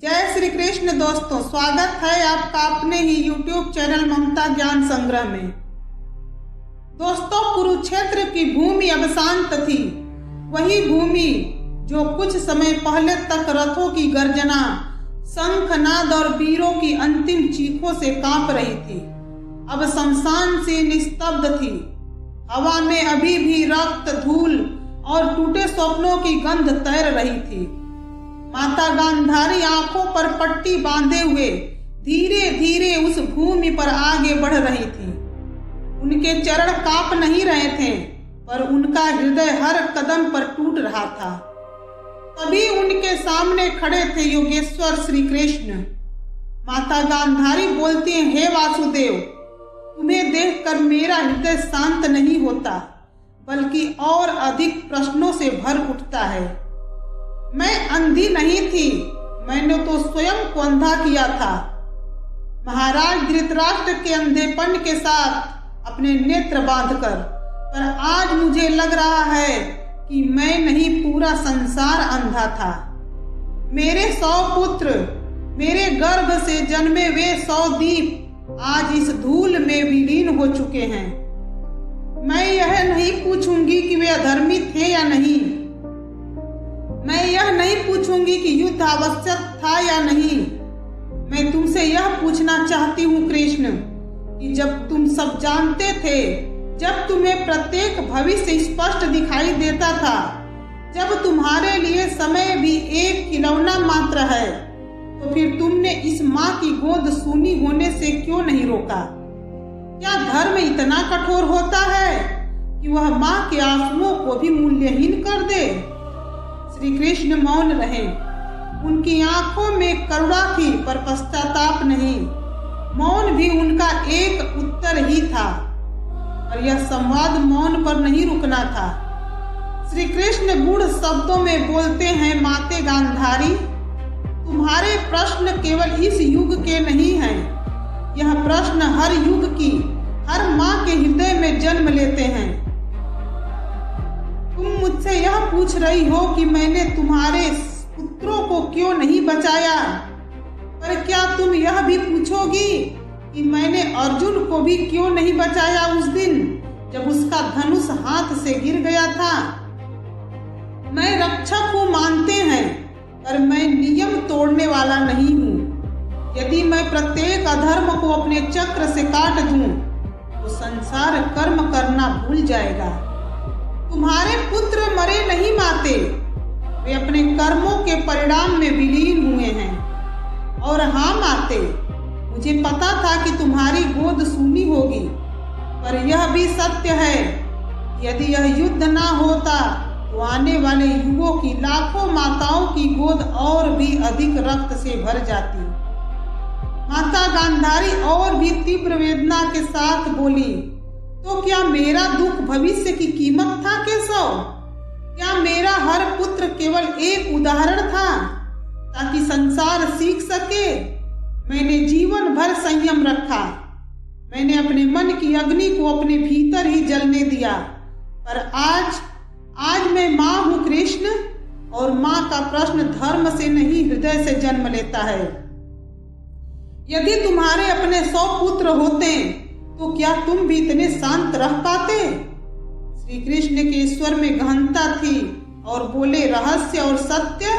जय श्री कृष्ण दोस्तों, स्वागत है आपका अपने ही YouTube चैनल ममता ज्ञान संग्रह में। दोस्तों, कुरुक्षेत्र की भूमि अब शांत थी। वही भूमि जो कुछ समय पहले तक रथों की गर्जना, शंखनाद और वीरों की अंतिम चीखों से कांप रही थी, अब शमशान से निस्तब्ध थी। हवा में अभी भी रक्त, धूल और टूटे स्वप्नों की गंध तैर रही थी। माता गांधारी आंखों पर पट्टी बांधे हुए धीरे धीरे उस भूमि पर आगे बढ़ रही थी। उनके चरण कांप नहीं रहे थे, पर उनका हृदय हर कदम पर टूट रहा था। तभी उनके सामने खड़े थे योगेश्वर श्री कृष्ण। माता गांधारी बोलती हैं, हे वासुदेव, तुम्हें देखकर मेरा हृदय शांत नहीं होता, बल्कि और अधिक प्रश्नों से भर उठता है। मैं अंधी नहीं थी, मैंने तो स्वयं को अंधा किया था। महाराज धृतराष्ट्र के अंधेपन के साथ अपने नेत्र बांधकर, पर आज मुझे लग रहा है कि मैं नहीं, पूरा संसार अंधा था। मेरे 100 पुत्र, मेरे गर्भ से जन्मे वे 100 दीप आज इस धूल में विलीन हो चुके हैं। मैं यह नहीं पूछूंगी कि वे अधर्मी थे या नहीं। मैं यह नहीं पूछूंगी कि युद्ध आवश्यक था या नहीं। मैं तुमसे यह पूछना चाहती हूँ कृष्ण, कि जब तुम सब जानते थे, जब तुम्हें प्रत्येक भविष्य स्पष्ट दिखाई देता था, जब तुम्हारे लिए समय भी एक खिलौना मात्र है, तो फिर तुमने इस माँ की गोद सूनी होने से क्यों नहीं रोका? क्या धर्म इतना कठोर होता है कि वह माँ के आंसुओं को भी मूल्यहीन कर दे? श्री कृष्ण मौन रहे। उनकी आंखों में करुणा थी, पर पश्चाताप नहीं। मौन भी उनका एक उत्तर ही था, और यह संवाद मौन पर नहीं रुकना था। श्री कृष्ण गूढ़ शब्दों में बोलते हैं, माते गांधारी, तुम्हारे प्रश्न केवल इस युग के नहीं हैं। यह प्रश्न हर युग की, हर माँ के हृदय में जन्म लेते हैं। तुम मुझसे यह पूछ रही हो कि मैंने तुम्हारे पुत्रों को क्यों नहीं बचाया, पर क्या तुम यह भी पूछोगी कि मैंने अर्जुन को भी क्यों नहीं बचाया उस दिन जब उसका धनुष हाथ से गिर गया था? मैं रक्षक हूँ मानते हैं, पर मैं नियम तोड़ने वाला नहीं हूँ। यदि मैं प्रत्येक अधर्म को अपने चक्र से काट दूं, तो संसार कर्म करना भूल जाएगा। तुम्हारे पुत्र मरे नहीं माते, वे अपने कर्मों के परिणाम में विलीन हुए हैं। और हाँ माते, मुझे पता था कि तुम्हारी गोद सूनी होगी, पर यह भी सत्य है, यदि यह युद्ध ना होता तो आने वाले युगों की लाखों माताओं की गोद और भी अधिक रक्त से भर जाती। माता गांधारी और भी तीव्र वेदना के साथ बोली, तो क्या मेरा दुख भविष्य की कीमत था केशव? क्या मेरा हर पुत्र केवल एक उदाहरण था, ताकि संसार सीख सके? मैंने जीवन भर संयम रखा। मैंने अपने मन की अग्नि को अपने भीतर ही जलने दिया, पर आज मैं माँ हूँ कृष्ण, और माँ का प्रश्न धर्म से नहीं, हृदय से जन्म लेता है। यदि तुम्हारे अपने 100 पुत्र होते, तो क्या तुम भी इतने शांत रह पाते? श्री कृष्ण के स्वर में गहनता थी और बोले, रहस्य और सत्य।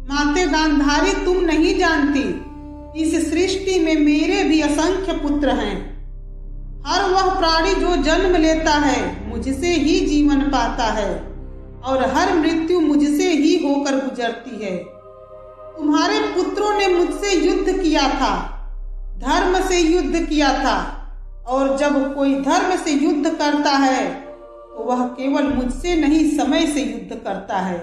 माते गांधारी, तुम नहीं जानती, इस सृष्टि में मेरे भी असंख्य पुत्र हैं। हर वह प्राणी जो जन्म लेता है मुझसे ही जीवन पाता है, और हर मृत्यु मुझसे ही होकर गुजरती है। तुम्हारे पुत्रों ने मुझसे युद्ध किया था, धर्म से युद्ध किया था, और जब कोई धर्म से युद्ध करता है तो वह केवल मुझसे नहीं, समय से युद्ध करता है,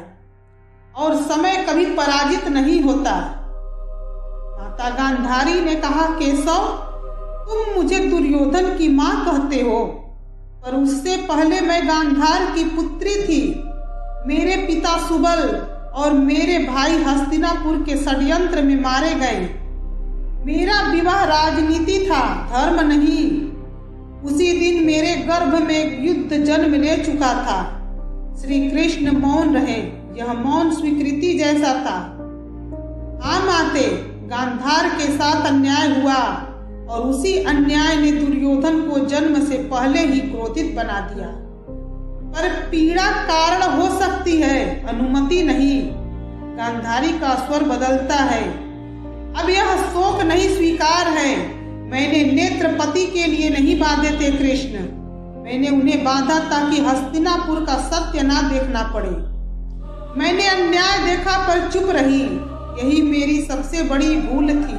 और समय कभी पराजित नहीं होता। माता गांधारी ने कहा, केशव, तुम मुझे दुर्योधन की माँ कहते हो, पर उससे पहले मैं गांधार की पुत्री थी। मेरे पिता सुबल और मेरे भाई हस्तिनापुर के षड्यंत्र में मारे गए। मेरा विवाह राजनीति था, धर्म नहीं। उसी दिन मेरे गर्भ में युद्ध जन्म ले चुका था। श्री कृष्ण मौन रहे। यह मौन स्वीकृति जैसा था। हाँ माते, गांधार के साथ अन्याय हुआ और उसी अन्याय ने दुर्योधन को जन्म से पहले ही क्रोधित बना दिया। पर पीड़ा कारण हो सकती है, अनुमति नहीं। गांधारी का स्वर बदलता है। अब यह शोक नहीं स्वीकार है। मैंने नेत्र पति के लिए नहीं बांधे थे कृष्ण, मैंने उन्हें बांधा ताकि हस्तिनापुर का सत्य ना देखना पड़े। मैंने अन्याय देखा पर चुप रही, यही मेरी सबसे बड़ी भूल थी।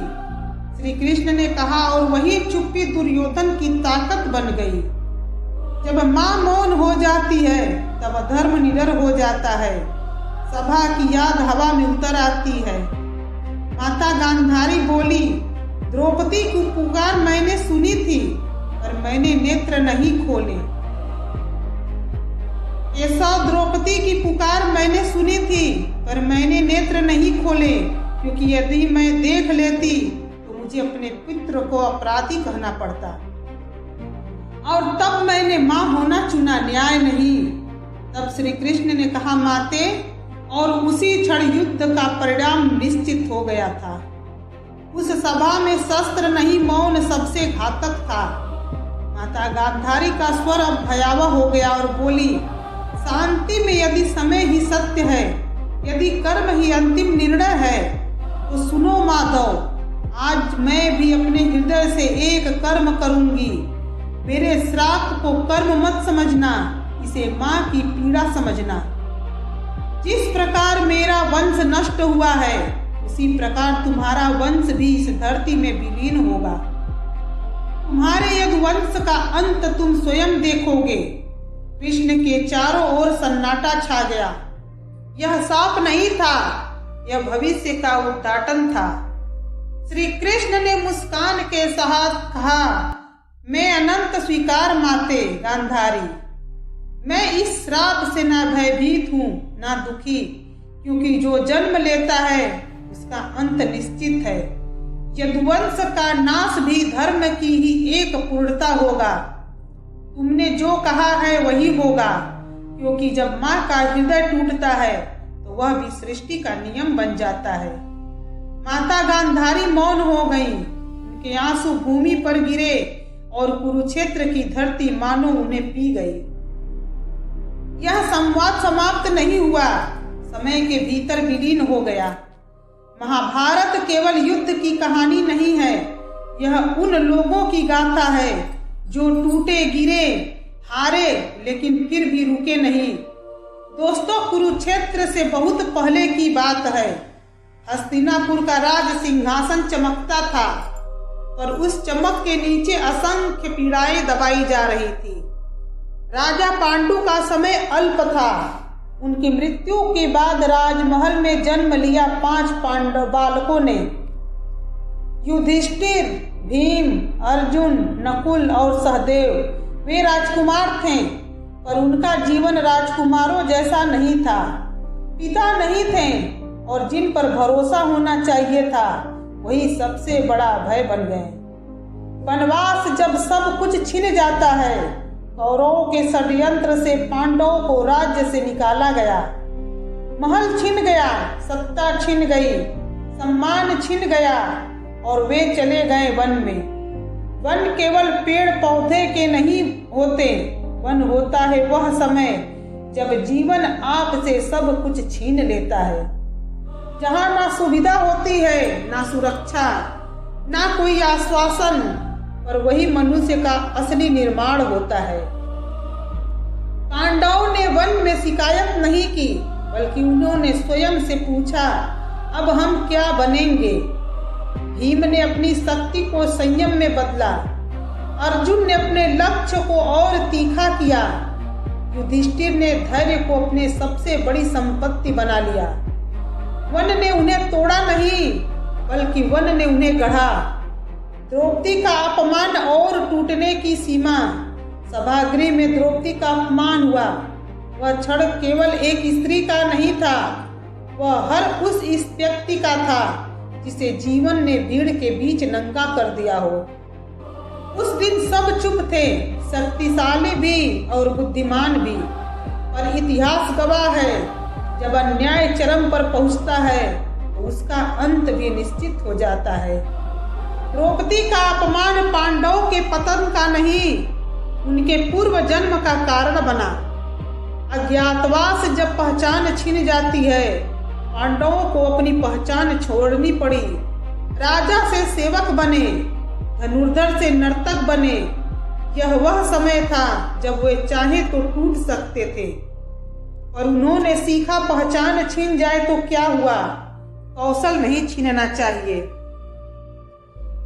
श्री कृष्ण ने कहा और वही चुप्पी दुर्योधन की ताकत बन गई। जब माँ मौन हो जाती है तब धर्म निडर हो जाता है। सभा की याद हवा में उतर आती है। माता गांधारी बोली, द्रौपदी की पुकार मैंने सुनी थी पर मैंने नेत्र नहीं खोले। केशव, द्रौपदी की पुकार मैंने सुनी थी पर मैंने नेत्र नहीं खोले, क्योंकि यदि मैं देख लेती तो मुझे अपने पुत्र को अपराधी कहना पड़ता, और तब मैंने मां होना चुना, न्याय नहीं। तब श्री कृष्ण ने कहा, माते, और उसी क्षण युद्ध का परिणाम निश्चित हो गया था। उस सभा में शस्त्र नहीं, मौन सबसे घातक था। माता गांधारी का स्वर अब भयावह हो गया और बोली, शांति में यदि समय ही सत्य है, यदि कर्म ही अंतिम निर्णय है, तो सुनो माधव, आज मैं भी अपने हृदय से एक कर्म करूंगी। मेरे श्राप को कर्म मत समझना, इसे माँ की पीड़ा समझना। जिस प्रकार मेरा वंश नष्ट हुआ है, उसी प्रकार तुम्हारा वंश भी इस धरती में विलीन होगा। तुम्हारे यदुवंश का अंत तुम स्वयं देखोगे। कृष्ण के चारों ओर सन्नाटा छा गया। यह शाप नहीं था, यह भविष्य का उद्घाटन था। श्री कृष्ण ने मुस्कान के साथ कहा, मैं अनंत स्वीकार माते गांधारी। मैं इस श्राप से ना भयभीत हूँ ना दुखी, क्योंकि जो जन्म लेता है उसका अंत निश्चित है। यदुवंश का नाश भी धर्म की ही एक पूर्णता होगा। तुमने जो कहा है वही होगा, क्योंकि जब माँ का हृदय टूटता है तो वह भी सृष्टि का नियम बन जाता है। माता गांधारी मौन हो गईं। उनके आंसू भूमि पर गिरे और कुरुक्षेत्र की धरती मानो उन्हें पी गई। यह संवाद समाप्त नहीं हुआ, समय के भीतर विलीन हो गया। महाभारत केवल युद्ध की कहानी नहीं है, यह उन लोगों की गाथा है जो टूटे, गिरे, हारे, लेकिन फिर भी रुके नहीं। दोस्तों, कुरुक्षेत्र से बहुत पहले की बात है। हस्तिनापुर का राज सिंहासन चमकता था, पर उस चमक के नीचे असंख्य पीड़ाएं दबाई जा रही थी। राजा पांडु का समय अल्प था। उनकी मृत्यु के बाद राजमहल में जन्म लिया 5 पांडव बालकों ने। युधिष्ठिर, भीम, अर्जुन, नकुल और सहदेव वे राजकुमार थे, पर उनका जीवन राजकुमारों जैसा नहीं था। पिता नहीं थे और जिन पर भरोसा होना चाहिए था वही सबसे बड़ा भय बन गए। वनवास जब सब कुछ छिन जाता है, कौरवों के षड्यंत्र से पांडवों को राज्य से निकाला गया। महल छिन गया, सत्ता छिन गई, सम्मान छिन गया और वे चले गए वन में। वन केवल पेड़ पौधे के नहीं होते, वन होता है वह समय जब जीवन आपसे सब कुछ छीन लेता है, जहाँ ना सुविधा होती है, ना सुरक्षा, ना कोई आश्वासन, पर वही मनुष्य का असली निर्माण होता है। पांडवों ने वन में शिकायत नहीं की, बल्कि उन्होंने स्वयं से पूछा, अब हम क्या बनेंगे। भीम ने अपनी शक्ति को संयम में बदला, अर्जुन ने अपने लक्ष्य को और तीखा किया, युधिष्ठिर ने धैर्य को अपने सबसे बड़ी संपत्ति बना लिया। वन ने उन्हें तोड़ा नहीं, बल्कि वन ने उन्हें गढ़ा। द्रौपदी का अपमान और टूटने की सीमा। सभागृह में द्रौपदी का अपमान हुआ। वह क्षण केवल एक स्त्री का नहीं था, वह हर उस व्यक्ति का था जिसे जीवन ने भीड़ के बीच नंगा कर दिया हो। उस दिन सब चुप थे, शक्तिशाली भी और बुद्धिमान भी, पर इतिहास गवाह है, जब अन्याय चरम पर पहुंचता है तो उसका अंत भी निश्चित हो जाता है। द्रौपदी का अपमान पांडवों के पतन का नहीं, उनके पूर्व जन्म का कारण बना। अज्ञातवास जब पहचान छिन जाती है, पांडवों को अपनी पहचान छोड़नी पड़ी। राजा से सेवक बने, धनुर्धर से नर्तक बने। यह वह समय था जब वे चाहे तो टूट सकते थे, पर उन्होंने सीखा पहचान छिन जाए तो क्या हुआ, कौशल नहीं छीनना चाहिए।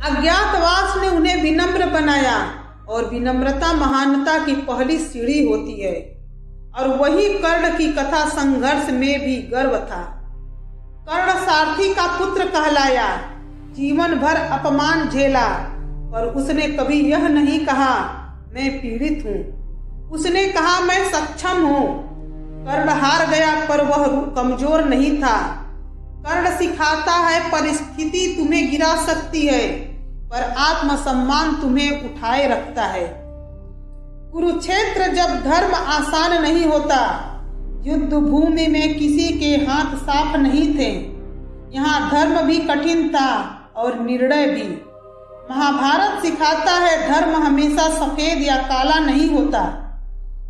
अज्ञातवास ने उन्हें विनम्र बनाया, और विनम्रता महानता की पहली सीढ़ी होती है। और वही कर्ण की कथा संघर्ष में भी गर्व था। कर्ण सारथी का पुत्र कहलाया, जीवन भर अपमान झेला, पर उसने कभी यह नहीं कहा मैं पीड़ित हूँ। उसने कहा मैं सक्षम हूँ। कर्ण हार गया, पर वह कमजोर नहीं था। कर्ण सिखाता है परिस्थिति तुम्हें गिरा सकती है, पर आत्मसम्मान तुम्हें उठाए रखता है। कुरुक्षेत्र जब धर्म आसान नहीं होता, युद्ध भूमि में किसी के हाथ साफ नहीं थे, यहाँ धर्म भी कठिन था और निर्णय भी। महाभारत सिखाता है धर्म हमेशा सफेद या काला नहीं होता।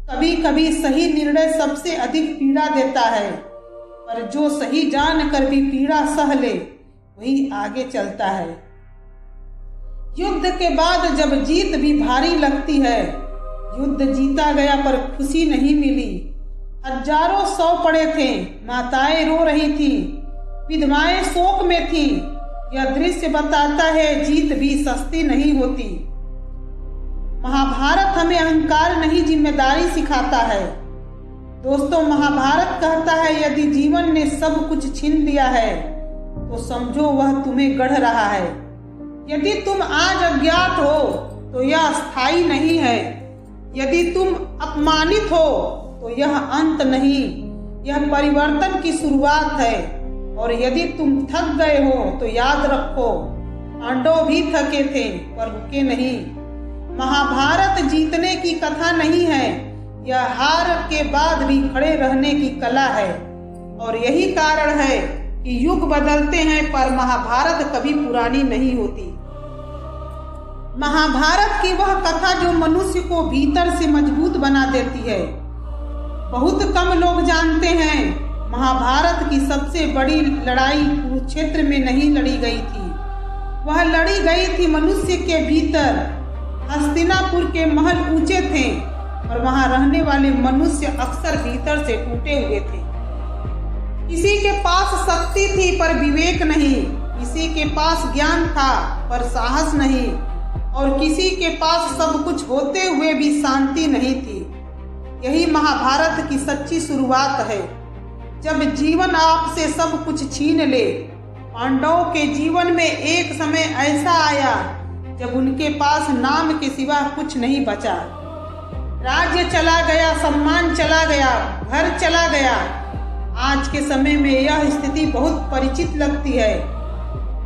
कभी कभी सही निर्णय सबसे अधिक पीड़ा देता है, पर जो सही जानकर भी पीड़ा सह ले वही आगे चलता है। युद्ध के बाद जब जीत भी भारी लगती है, युद्ध जीता गया पर खुशी नहीं मिली। हजारों शव पड़े थे, माताएं रो रही थी, विधवाएं शोक में थी। यह दृश्य बताता है जीत भी सस्ती नहीं होती। महाभारत हमें अहंकार नहीं जिम्मेदारी सिखाता है। दोस्तों, महाभारत कहता है यदि जीवन ने सब कुछ छीन लिया है तो समझो वह तुम्हें गढ़ रहा है। यदि तुम आज अज्ञात हो तो यह स्थायी नहीं है। यदि तुम अपमानित हो तो यह अंत नहीं, यह परिवर्तन की शुरुआत है। और यदि तुम थक गए हो तो याद रखो, पांडव भी थके थे पर रुके नहीं। महाभारत जीतने की कथा नहीं है, यह हार के बाद भी खड़े रहने की कला है। और यही कारण है कि युग बदलते हैं पर महाभारत कभी पुरानी नहीं होती। महाभारत की वह कथा जो मनुष्य को भीतर से मजबूत बना देती है। बहुत कम लोग जानते हैं महाभारत की सबसे बड़ी लड़ाई कुरुक्षेत्र में नहीं लड़ी गई थी, वह लड़ी गई थी मनुष्य के भीतर। हस्तिनापुर के महल ऊंचे थे और वहां रहने वाले मनुष्य अक्सर भीतर से टूटे हुए थे। किसी के पास शक्ति थी पर विवेक नहीं, किसी के पास ज्ञान था पर साहस नहीं, और किसी के पास सब कुछ होते हुए भी शांति नहीं थी। यही महाभारत की सच्ची शुरुआत है। जब जीवन आपसे सब कुछ छीन ले। पांडवों के जीवन में एक समय ऐसा आया जब उनके पास नाम के सिवा कुछ नहीं बचा। राज्य चला गया, सम्मान चला गया, घर चला गया। आज के समय में यह स्थिति बहुत परिचित लगती है।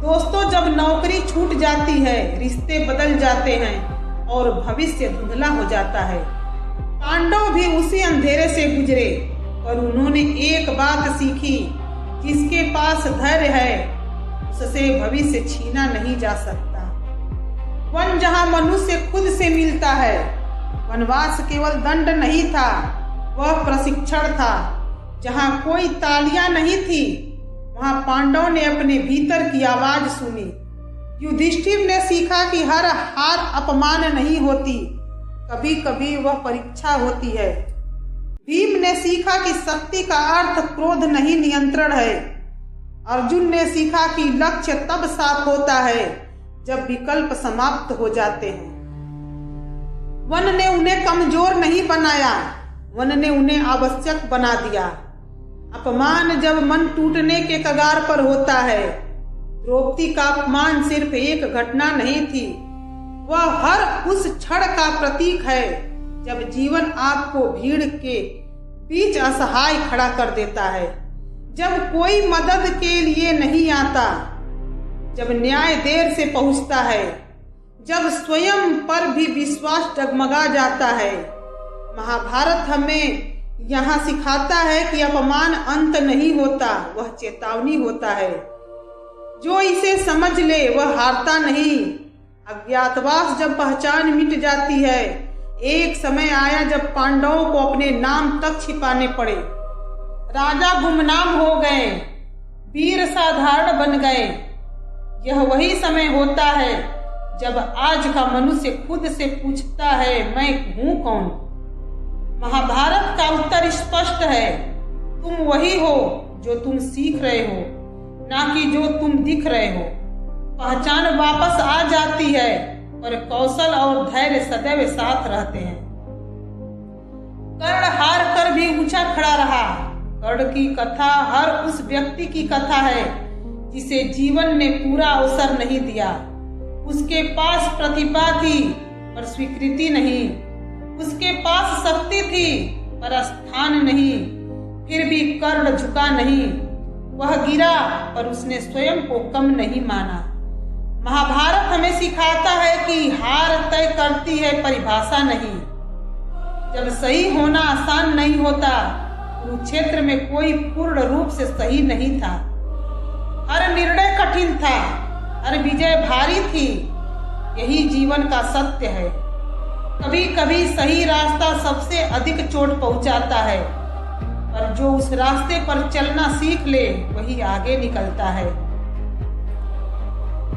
दोस्तों, जब नौकरी छूट जाती है, रिश्ते बदल जाते हैं और भविष्य धुंधला हो जाता है। पांडव भी उसी अंधेरे से गुजरे, पर उन्होंने एक बात सीखी, जिसके पास धैर्य है उससे भविष्य छीना नहीं जा सकता। वन जहाँ मनुष्य खुद से मिलता है। वनवास केवल दंड नहीं था, वह प्रशिक्षण था। जहाँ कोई तालियां नहीं थी, वहां पांडव ने अपने भीतर की आवाज सुनी। युधिष्ठिर ने सीखा कि हर हार अपमान नहीं होती, कभी कभी वह परीक्षा होती है। भीम ने सीखा कि शक्ति का अर्थ क्रोध नहीं नियंत्रण है। अर्जुन ने सीखा कि लक्ष्य तब साफ होता है जब विकल्प समाप्त हो जाते हैं। वन ने उन्हें कमजोर नहीं बनाया, वन ने उन्हें आवश्यक बना दिया। अपमान जब मन टूटने के कगार पर होता है। द्रौपदी का अपमान सिर्फ एक घटना नहीं थी, वह हर उस क्षण का प्रतीक है जब जीवन आपको भीड़ के बीच असहाय खड़ा कर देता है, जब कोई मदद के लिए नहीं आता, जब न्याय देर से पहुंचता है, जब स्वयं पर भी विश्वास डगमगा जाता है। महाभारत हमें यहाँ सिखाता है कि अपमान अंत नहीं होता, वह चेतावनी होता है। जो इसे समझ ले वह हारता नहीं। अज्ञातवास जब पहचान मिट जाती है, एक समय आया जब पांडवों को अपने नाम तक छिपाने पड़े। राजा गुमनाम हो गए, वीर साधारण बन गए। यह वही समय होता है जब आज का मनुष्य खुद से पूछता है, मैं हूं कौन। महाभारत का उत्तर स्पष्ट है, तुम वही हो जो तुम सीख रहे हो, ना कि जो तुम दिख रहे हो। पहचान वापस आ जाती है और कौशल और धैर्य सदैव साथ रहते हैं। कर्ण हार कर भी ऊंचा खड़ा रहा। कर्ण की कथा हर उस व्यक्ति की कथा है जिसे जीवन ने पूरा अवसर नहीं दिया। उसके पास प्रतिभा थी पर स्वीकृति नहीं, उसके पास शक्ति थी पर स्थान नहीं। फिर भी कर्ण झुका नहीं, वह गिरा पर उसने स्वयं को कम नहीं माना। महाभारत हमें सिखाता है कि हार तय करती है, परिभाषा नहीं। जब सही होना आसान नहीं होता, कुरुक्षेत्र में कोई पूर्ण रूप से सही नहीं था। हर निर्णय कठिन था, हर विजय भारी थी। यही जीवन का सत्य है। कभी कभी सही रास्ता सबसे अधिक चोट पहुंचाता है, पर जो उस रास्ते पर चलना सीख ले वही आगे निकलता है।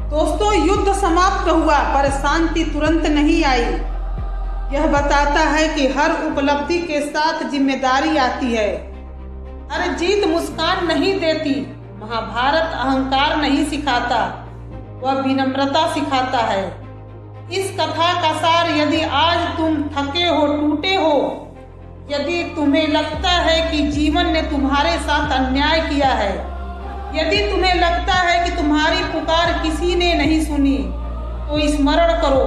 दोस्तों, युद्ध समाप्त हुआ पर शांति तुरंत नहीं आई। यह बताता है कि हर उपलब्धि के साथ जिम्मेदारी आती है। हर जीत मुस्कान नहीं देती। महाभारत अहंकार नहीं सिखाता, वह विनम्रता सिखाता है। इस कथा का सार, यदि आज तुम थके हो, टूटे हो, यदि तुम्हें लगता है कि जीवन ने तुम्हारे साथ अन्याय किया है, यदि तुम्हें लगता है कि तुम्हारी पुकार किसी ने नहीं सुनी, तो स्मरण करो,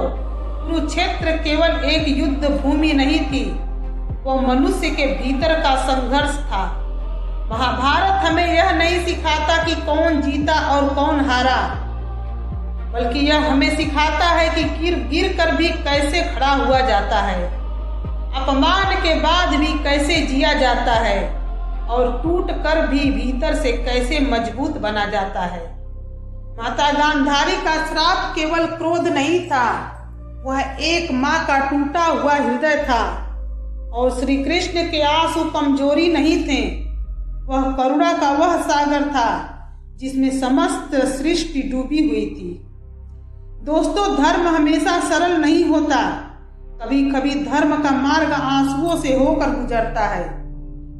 कुरुक्षेत्र केवल एक युद्ध भूमि नहीं थी, वह मनुष्य के भीतर का संघर्ष था। महाभारत हमें यह नहीं सिखाता कि कौन जीता और कौन हारा, बल्कि यह हमें सिखाता है कि गिर कर भी कैसे खड़ा हुआ जाता है, अपमान के बाद भी कैसे जिया जाता है और टूट कर भी भीतर से कैसे मजबूत बना जाता है। माता गांधारी का श्राप केवल क्रोध नहीं था, वह एक माँ का टूटा हुआ हृदय था। और श्री कृष्ण के आंसू कमजोरी नहीं थे, वह करुणा का वह सागर था जिसमें समस्त सृष्टि डूबी हुई थी। दोस्तों, धर्म हमेशा सरल नहीं होता। कभी कभी धर्म का मार्ग आंसुओं से होकर गुजरता है,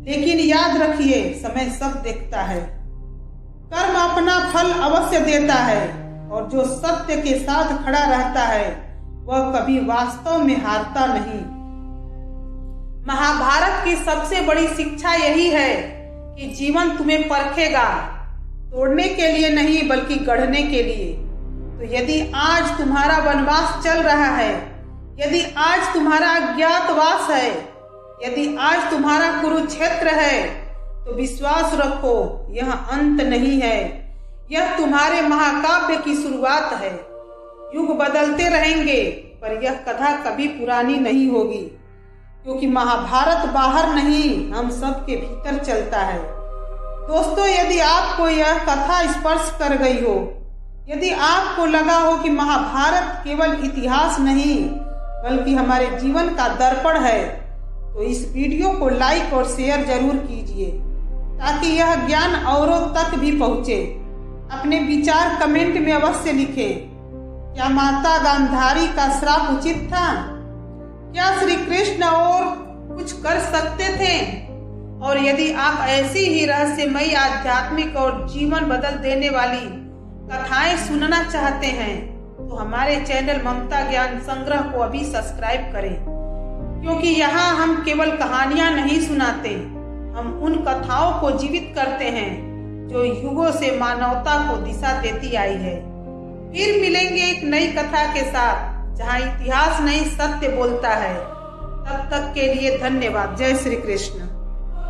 लेकिन याद रखिए, समय सब देखता है। कर्म अपना फल अवश्य देता है और जो सत्य के साथ खड़ा रहता है वह कभी वास्तव में हारता नहीं। महाभारत की सबसे बड़ी शिक्षा यही है कि जीवन तुम्हें परखेगा, तोड़ने के लिए नहीं बल्कि गढ़ने के लिए। तो यदि आज तुम्हारा वनवास चल रहा है, यदि आज तुम्हारा अज्ञातवास है, यदि आज तुम्हारा कुरुक्षेत्र है, तो विश्वास रखो, यह अंत नहीं है, यह तुम्हारे महाकाव्य की शुरुआत है। युग बदलते रहेंगे पर यह कथा कभी पुरानी नहीं होगी, क्योंकि महाभारत बाहर नहीं, हम सब के भीतर चलता है। दोस्तों, यदि आपको यह कथा स्पर्श कर गई हो, यदि आपको लगा हो कि महाभारत केवल इतिहास नहीं बल्कि हमारे जीवन का दर्पण है, तो इस वीडियो को लाइक और शेयर जरूर कीजिए ताकि यह ज्ञान औरों तक भी पहुंचे। अपने विचार कमेंट में अवश्य लिखें। क्या माता गांधारी का श्राप उचित था? क्या श्री कृष्ण और कुछ कर सकते थे? और यदि आप ऐसी ही रहस्यमयी, आध्यात्मिक और जीवन बदल देने वाली कथाएं सुनना चाहते हैं तो हमारे चैनल ममता ज्ञान संग्रह को अभी सब्सक्राइब करें, क्योंकि यहाँ हम केवल कहानियां नहीं सुनाते, हम उन कथाओं को जीवित करते हैं जो युगों से मानवता को दिशा देती आई है। फिर मिलेंगे एक नई कथा के साथ जहाँ इतिहास नहीं सत्य बोलता है। तब तक के लिए धन्यवाद। जय श्री कृष्ण।